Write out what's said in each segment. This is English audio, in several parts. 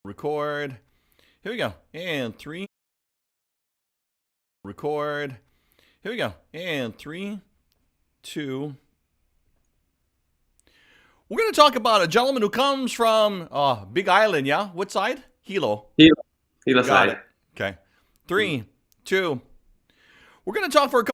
Record. Here we go. And 3. Record. Here we go. And 3, 2. We're going to talk about a gentleman who comes from Big Island, yeah? What side? Hilo. Hilo Got side. it. Okay. 3, 2. We're going to talk for a couple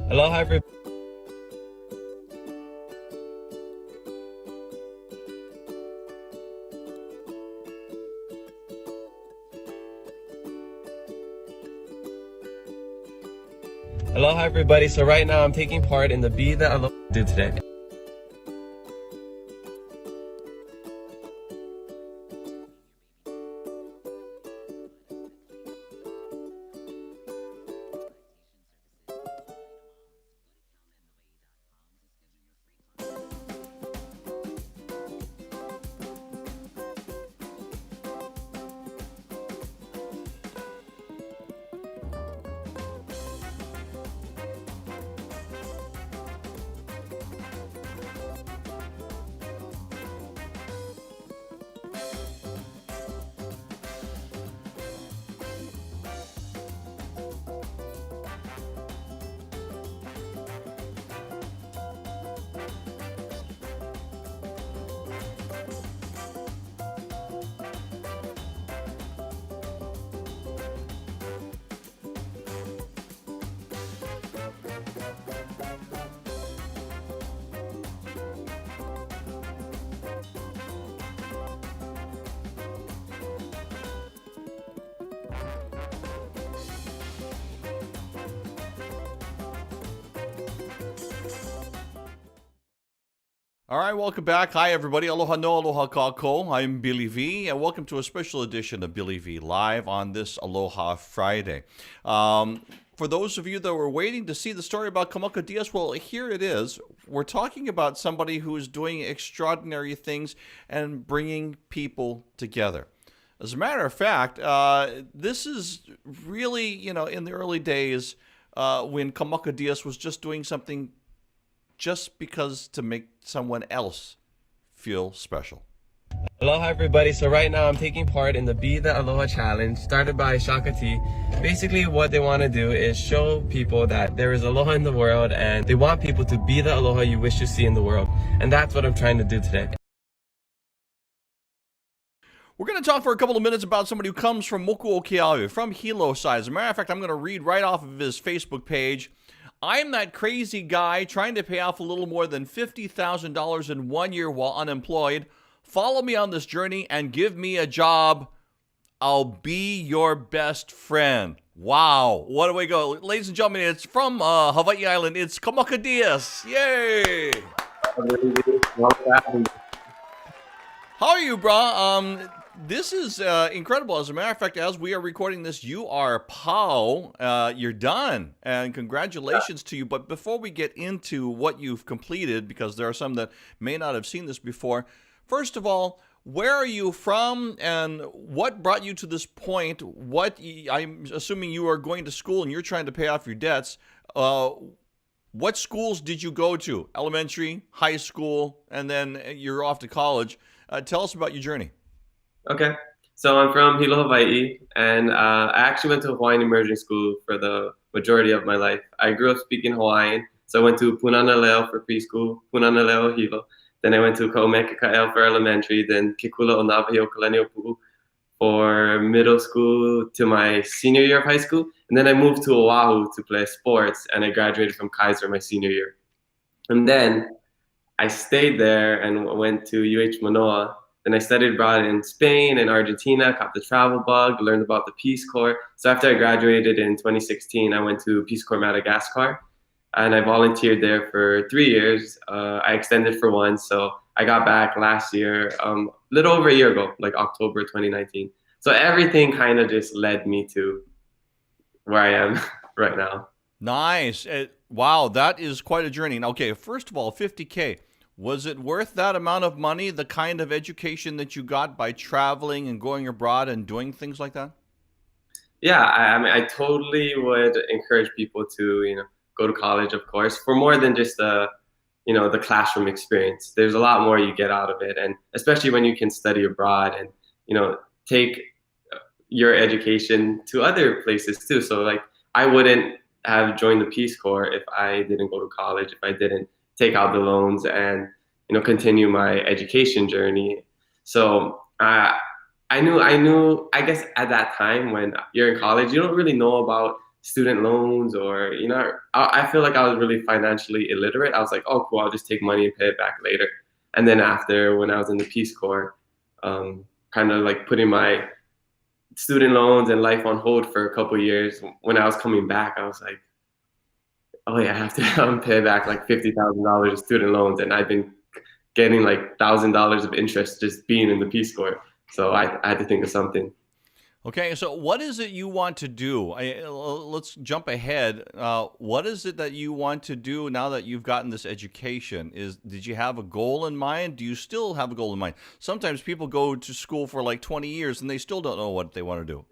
Aloha, everybody. Aloha, everybody. So right now I'm taking part in the Be the Aloha do today. All right, welcome back. Hi, everybody. Aloha no, aloha kako. I'm Billy V, and welcome to a special edition of Billy V Live on this Aloha Friday. For those of you that were waiting to see the story about Kamaka Diaz, well, here it is. We're talking about somebody who is doing extraordinary things and bringing people together. As a matter of fact, this is really, in the early days when Kamaka Diaz was just doing something just because to make someone else feel special. Aloha, everybody. So right now I'm taking part in the Be the Aloha Challenge started by Shaka T. Basically what they want to do is show people that there is aloha in the world, and they want people to be the aloha you wish to see in the world. And that's what I'm trying to do today. We're going to talk for a couple of minutes about somebody who comes from Mokuokeawe, from Hilo side. As a matter of fact, I'm going to read right off of his Facebook page. I'm that crazy guy trying to pay off a little more than $50,000 in 1 year while unemployed. Follow me on this journey and give me a job. I'll be your best friend. Wow. What do we go? Ladies and gentlemen, it's from Hawaii Island. It's Kamaka Diaz. Yay. How are you, bro? This is incredible. As a matter of fact, as we are recording this, you are POW. You're done. And congratulations to you. But before we get into what you've completed, because there are some that may not have seen this before, first of all, where are you from and what brought you to this point? I'm assuming you are going to school and you're trying to pay off your debts. What schools did you go to? Elementary, high school, and then you're off to college. Tell us about your journey. Okay, so I'm from Hilo, Hawaii, and I actually went to Hawaiian immersion school for the majority of my life. I grew up speaking Hawaiian, so I went to Punana for preschool, Punana Leo Hilo. Then I went to Kaomekikael for elementary, then Kikula o Navahio Kalaniopuu for middle school to my senior year of high school. And then I moved to Oahu to play sports, and I graduated from Kaiser my senior year. And then I stayed there and went to UH Manoa. Then I studied abroad in Spain and Argentina, caught the travel bug, learned about the Peace Corps. So after I graduated in 2016, I went to Peace Corps Madagascar, and I volunteered there for 3 years. I extended for 1, so I got back last year, a little over a year ago, like October 2019. So everything kind of just led me to where I am right now. Nice. Wow, that is quite a journey. Okay, first of all, $50K. Was it worth that amount of money, the kind of education that you got by traveling and going abroad and doing things like that? Yeah, I mean, I totally would encourage people to, go to college, of course, for more than just the classroom experience. There's a lot more you get out of it, and especially when you can study abroad and, take your education to other places too. So like, I wouldn't have joined the Peace Corps if I didn't go to college, if I didn't take out the loans and continue my education journey. So I knew I guess at that time when you're in college, you don't really know about student loans, or I feel like I was really financially illiterate. I was like, oh cool, I'll just take money and pay it back later. And then after, when I was in the Peace Corps, kind of like putting my student loans and life on hold for a couple years, when I was coming back, I was like, oh yeah, I have to pay back like $50,000 of student loans, and I've been getting like $1,000 of interest just being in the Peace Corps. So I had to think of something. Okay, so what is it you want to do? Let's jump ahead. What is it that you want to do now that you've gotten this education? Did you have a goal in mind? Do you still have a goal in mind? Sometimes people go to school for like 20 years and they still don't know what they want to do.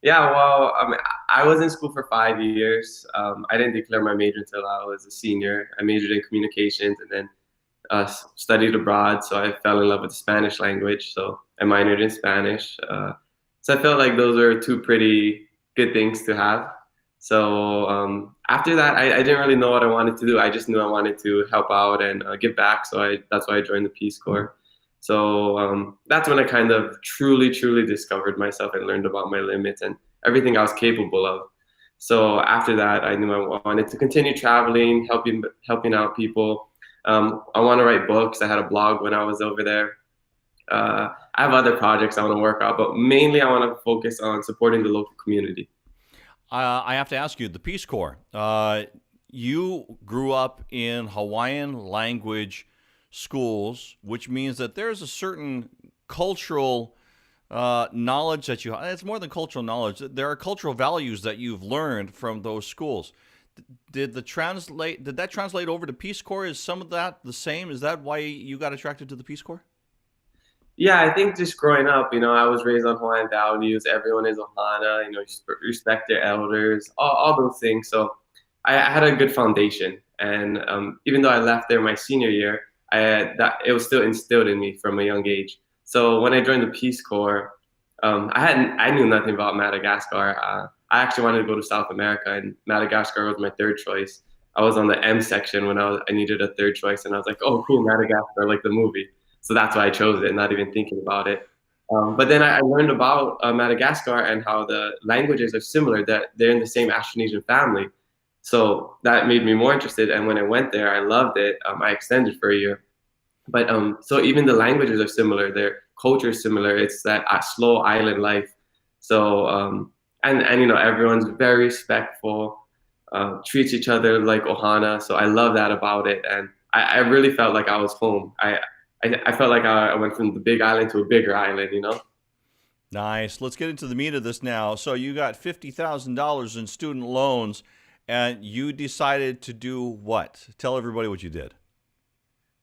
Yeah, well, I was in school for 5 years. I didn't declare my major until I was a senior. I majored in communications and then studied abroad. So I fell in love with the Spanish language. So I minored in Spanish. So I felt like those are two pretty good things to have. So after that, I didn't really know what I wanted to do. I just knew I wanted to help out and give back. So that's why I joined the Peace Corps. So that's when I kind of truly discovered myself and learned about my limits and everything I was capable of. So after that, I knew I wanted to continue traveling, helping out people. I want to write books. I had a blog when I was over there. I have other projects I want to work out, but mainly I want to focus on supporting the local community. I have to ask you, the Peace Corps. You grew up in Hawaiian language schools, which means that there's a certain cultural knowledge that you have. It's more than cultural knowledge. There are cultural values that you've learned from those schools. Did that translate over to Peace Corps? Is some of that the same? Is that why you got attracted to the Peace Corps? Yeah, I think just growing up, I was raised on Hawaiian values. Everyone is Ohana, respect their elders, all those things. So I had a good foundation. And even though I left there my senior year, it was still instilled in me from a young age. So when I joined the Peace Corps, I knew nothing about Madagascar. I actually wanted to go to South America, and Madagascar was my third choice. I was on the M section when I needed a third choice, and I was like, oh, cool, Madagascar, like the movie. So that's why I chose it, not even thinking about it. But then I learned about Madagascar and how the languages are similar, that they're in the same Austronesian family. So that made me more interested. And when I went there, I loved it. I extended for a year. But so even the languages are similar, their culture is similar. It's that slow island life. So and everyone's very respectful, treats each other like Ohana. So I love that about it, and I really felt like I was home. I felt like I went from the big island to a bigger island. Nice. Let's get into the meat of this now. So you got $50,000 in student loans, and you decided to do what? Tell everybody what you did.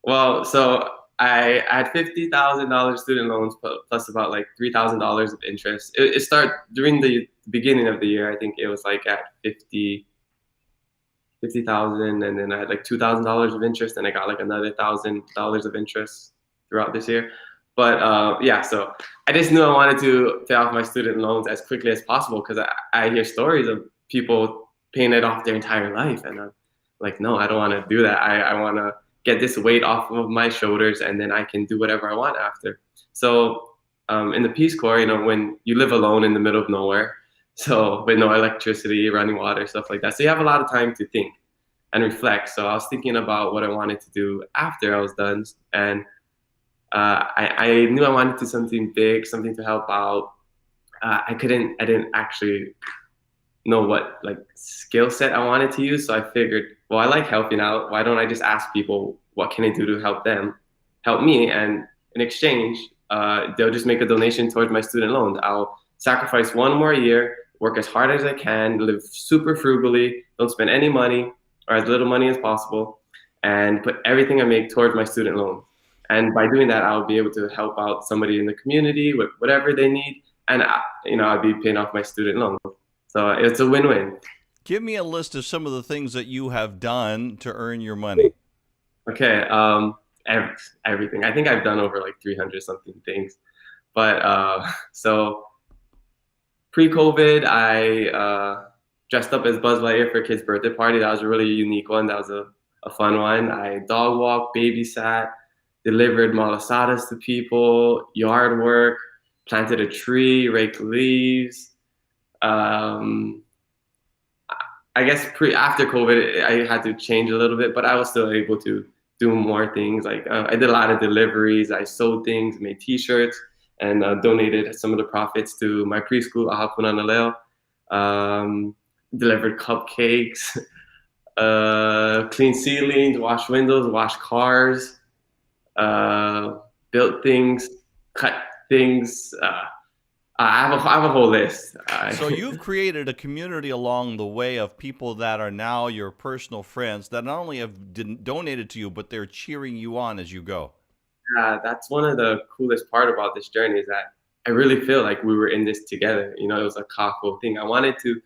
Well, so I had $50,000 student loans plus about like $3,000 of interest. It started during the beginning of the year. I think it was like at 50,000, and then I had like $2,000 of interest, and I got like another $1,000 of interest throughout this year. But yeah, so I just knew I wanted to pay off my student loans as quickly as possible, because I hear stories of people paying it off their entire life, and I'm like, no, I don't want to do that. I want to get this weight off of my shoulders, and then I can do whatever I want after. So in the Peace Corps, when you live alone in the middle of nowhere, so with no electricity, running water, stuff like that, so you have a lot of time to think and reflect. So I was thinking about what I wanted to do after I was done, and I knew I wanted to do something big, something to help out. I didn't actually know what like skill set I wanted to use. So I figured, well, I like helping out. Why don't I just ask people, what can I do to help me? And in exchange, they'll just make a donation towards my student loan. I'll sacrifice one more year, work as hard as I can, live super frugally, don't spend any money or as little money as possible, and put everything I make towards my student loan. And by doing that, I'll be able to help out somebody in the community with whatever they need, and I'll be paying off my student loan. So it's a win-win. Give me a list of some of the things that you have done to earn your money. Okay, everything. I think I've done over like 300 something things. But so pre-COVID, I dressed up as Buzz Lightyear for a kid's birthday party. That was a really unique one. That was a fun one. I dog walked, babysat, delivered malasadas to people, yard work, planted a tree, raked leaves. I guess after COVID, I had to change a little bit, but I was still able to do more things. Like I did a lot of deliveries. I sold things, made T-shirts, and donated some of the profits to my preschool, Aha Punana Leo. Delivered cupcakes, cleaned ceilings, washed windows, washed cars, built things, cut things. I have a whole list. So you've created a community along the way of people that are now your personal friends that not only have donated to you, but they're cheering you on as you go. That's one of the coolest part about this journey is that I really feel like we were in this together. You know, it was a kako thing. I wanted to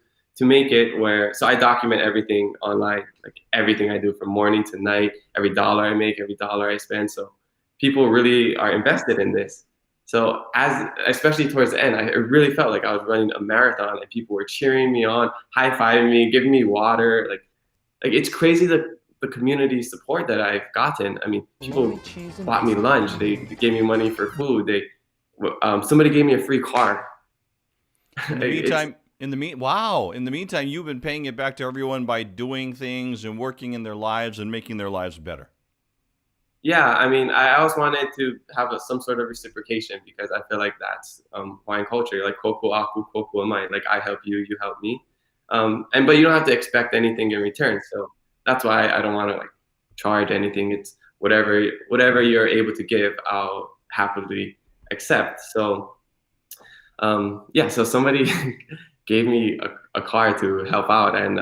make it where, so I document everything online, like everything I do from morning to night, every dollar I make, every dollar I spend. So people really are invested in this. So especially towards the end, I really felt like I was running a marathon and people were cheering me on, high-fiving me, giving me water. Like it's crazy the community support that I've gotten. I mean, people bought me lunch. They gave me money for food. Somebody gave me a free car. In the meantime, wow. In the meantime, you've been paying it back to everyone by doing things and working in their lives and making their lives better. Yeah, I mean, I always wanted to have some sort of reciprocation because I feel like that's Hawaiian culture, like koku aku, koku amai, like I help you, you help me. But you don't have to expect anything in return. So that's why I don't want to like charge anything. It's whatever you're able to give, I'll happily accept. So so somebody gave me a car to help out, and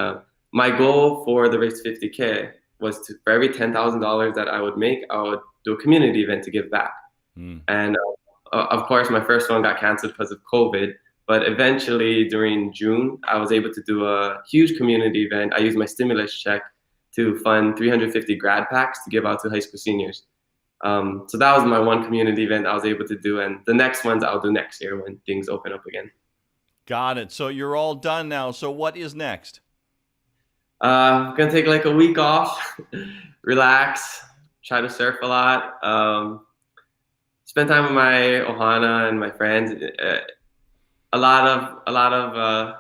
my goal for the race 50K was for every $10,000 that I would make, I would do a community event to give back. And of course, my first one got canceled because of COVID. But eventually, during June, I was able to do a huge community event. I used my stimulus check to fund 350 grad packs to give out to high school seniors. So that was my one community event I was able to do. And the next ones I'll do next year when things open up again. Got it. So you're all done now. So what is next? I'm going to take like a week off, relax, try to surf a lot, spend time with my ohana and my friends. A lot of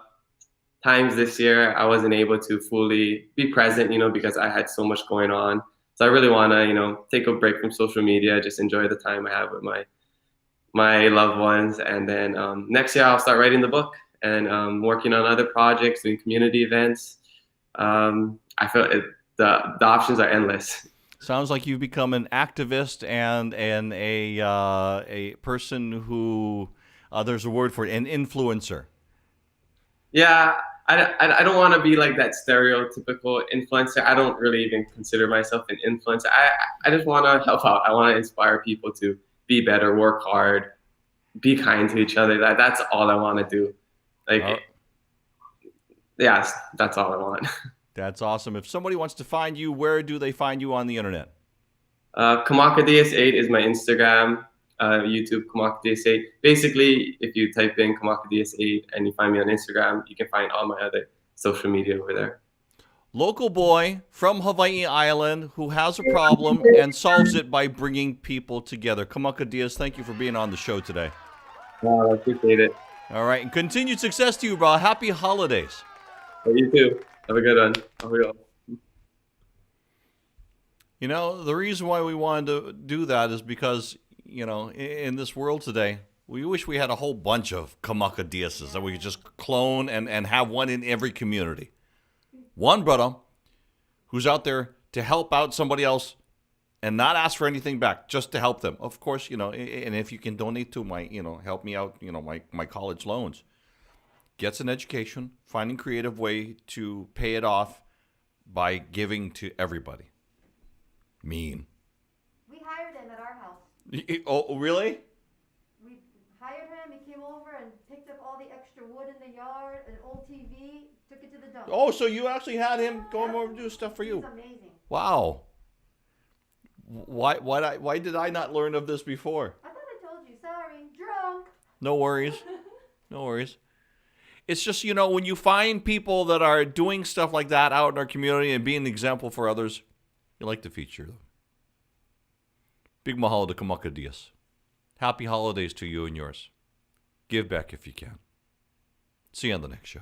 times this year I wasn't able to fully be present, because I had so much going on. So I really want to, take a break from social media, just enjoy the time I have with my loved ones. And then next year I'll start writing the book and working on other projects, doing community events. I feel the options are endless. Sounds like you've become an activist and a person who there's a word for it, an influencer. Yeah, I don't want to be like that stereotypical influencer. I don't really even consider myself an influencer. I just want to help out. I want to inspire people to be better, work hard, be kind to each other. That's all I want to do. Yes, that's all I want. That's awesome. If somebody wants to find you, where do they find you on the internet? Kamakadias8 is my Instagram, YouTube, Kamakadias8. Basically, if you type in Kamakadias8 and you find me on Instagram, you can find all my other social media over there. Local boy from Hawaii Island who has a problem and solves it by bringing people together. Kamakadias, thank you for being on the show today. I appreciate it. All right, and continued success to you, bro. Happy holidays. You too. Have a good one. The reason why we wanted to do that is because, in this world today, we wish we had a whole bunch of Kamakadiases that we could just clone and have one in every community. One brother who's out there to help out somebody else and not ask for anything back, just to help them. Of course, and if you can donate to my, help me out, my college loans. Gets an education, finding creative way to pay it off by giving to everybody. Mean. We hired him at our house. Oh, really? We hired him. He came over and picked up all the extra wood in the yard, an old TV, took it to the dump. Oh, so you actually had him go over and do stuff for you? He's amazing. Wow. Why did I not learn of this before? I thought I told you. Sorry. Drunk. No worries. No worries. It's just, when you find people that are doing stuff like that out in our community and being an example for others, you like to feature them. Big mahalo to Kamakadias. Happy holidays to you and yours. Give back if you can. See you on the next show.